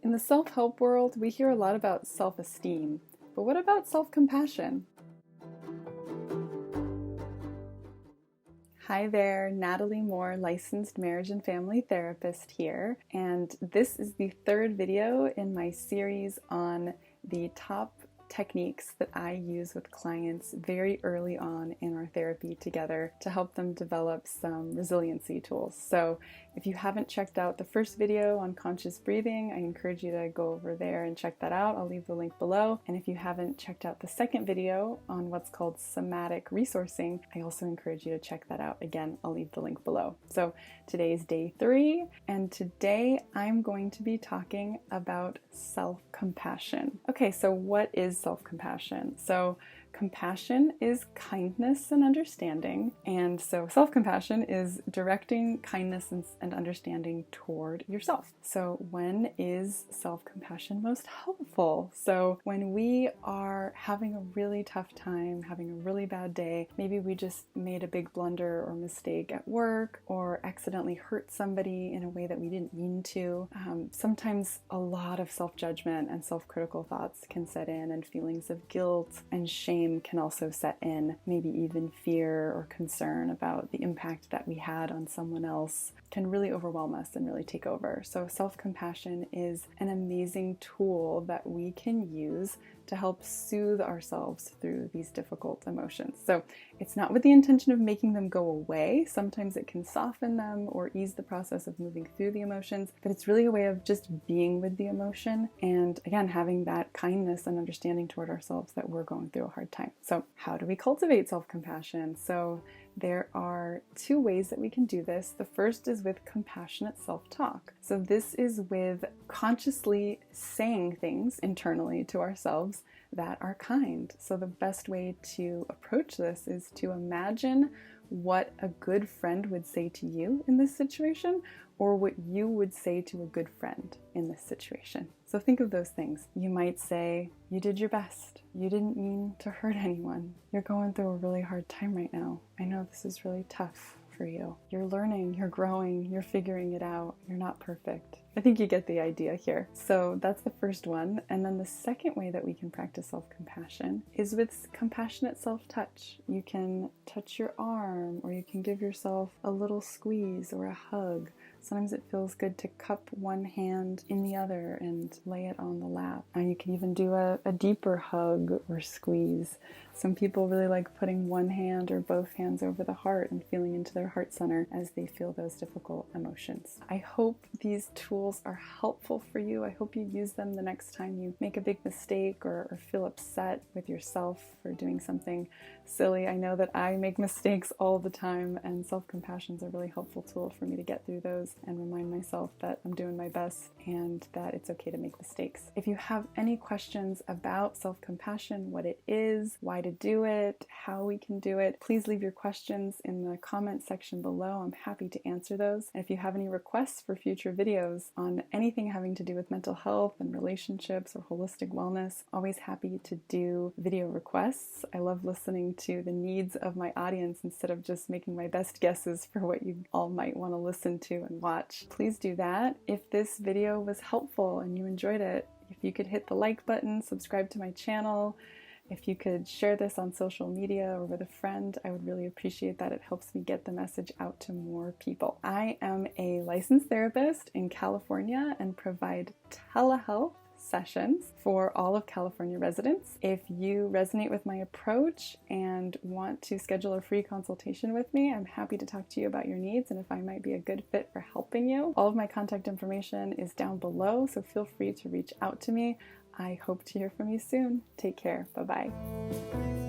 In the self-help world, we hear a lot about self-esteem, but what about self-compassion? Hi there, Natalie Moore, licensed marriage and family therapist here, and this is the third video in my series on the top techniques that I use with clients very early on in our therapy together to help them develop some resiliency tools. So if you haven't checked out the first video on conscious breathing, I encourage you to go over there and check that out. I'll leave the link below. And if you haven't checked out the second video on what's called somatic resourcing, I also encourage you to check that out. Again, I'll leave the link below. So today is day 3, and today I'm going to be talking about self-compassion. Okay, so what is self-compassion? So compassion is kindness and understanding, and so self-compassion is directing kindness and understanding toward yourself. So when is self-compassion most helpful? So when we are having a really tough time, having a really bad day, maybe we just made a big blunder or mistake at work or accidentally hurt somebody in a way that we didn't mean to. Sometimes a lot of self-judgment and self-critical thoughts can set in, and feelings of guilt and shame can also set in, maybe even fear or concern about the impact that we had on someone else can really overwhelm us and really take over. So self-compassion is an amazing tool that we can use to help soothe ourselves through these difficult emotions. So it's not with the intention of making them go away. Sometimes it can soften them or ease the process of moving through the emotions, but it's really a way of just being with the emotion and, again, having that kindness and understanding toward ourselves that we're going through a hard time. So how do we cultivate self-compassion? So there are 2 ways that we can do this. The first is with compassionate self-talk. So this is with consciously saying things internally to ourselves that are kind. So the best way to approach this is to imagine what a good friend would say to you in this situation, or what you would say to a good friend in this situation. So think of those things. You might say, "You did your best. You didn't mean to hurt anyone. You're going through a really hard time right now. I know this is really tough for you. You're learning, you're growing, you're figuring it out. You're not perfect." I think you get the idea here. So that's the first one. And then the second way that we can practice self-compassion is with compassionate self-touch. You can touch your arm, or you can give yourself a little squeeze or a hug. Sometimes it feels good to cup one hand in the other and lay it on the lap. And you can even do a deeper hug or squeeze. Some people really like putting one hand or both hands over the heart and feeling into their heart center as they feel those difficult emotions. I hope these tools are helpful for you. I hope you use them the next time you make a big mistake or feel upset with yourself for doing something silly. I know that I make mistakes all the time, and self-compassion is a really helpful tool for me to get through those and remind myself that I'm doing my best and that it's okay to make mistakes. If you have any questions about self-compassion, what it is, why to do it, how we can do it, please leave your questions in the comment section below. I'm happy to answer those. And if you have any requests for future videos on anything having to do with mental health and relationships or holistic wellness, always happy to do video requests. I love listening to the needs of my audience instead of just making my best guesses for what you all might want to listen to and watch. Please do that. If this video was helpful and you enjoyed it, if you could hit the like button, subscribe to my channel, if you could share this on social media or with a friend, I would really appreciate that. It helps me get the message out to more people. I am a licensed therapist in California and provide telehealth sessions for all of California residents. If you resonate with my approach and want to schedule a free consultation with me, I'm happy to talk to you about your needs and if I might be a good fit for helping you. All of my contact information is down below, so feel free to reach out to me. I hope to hear from you soon. Take care. Bye-bye.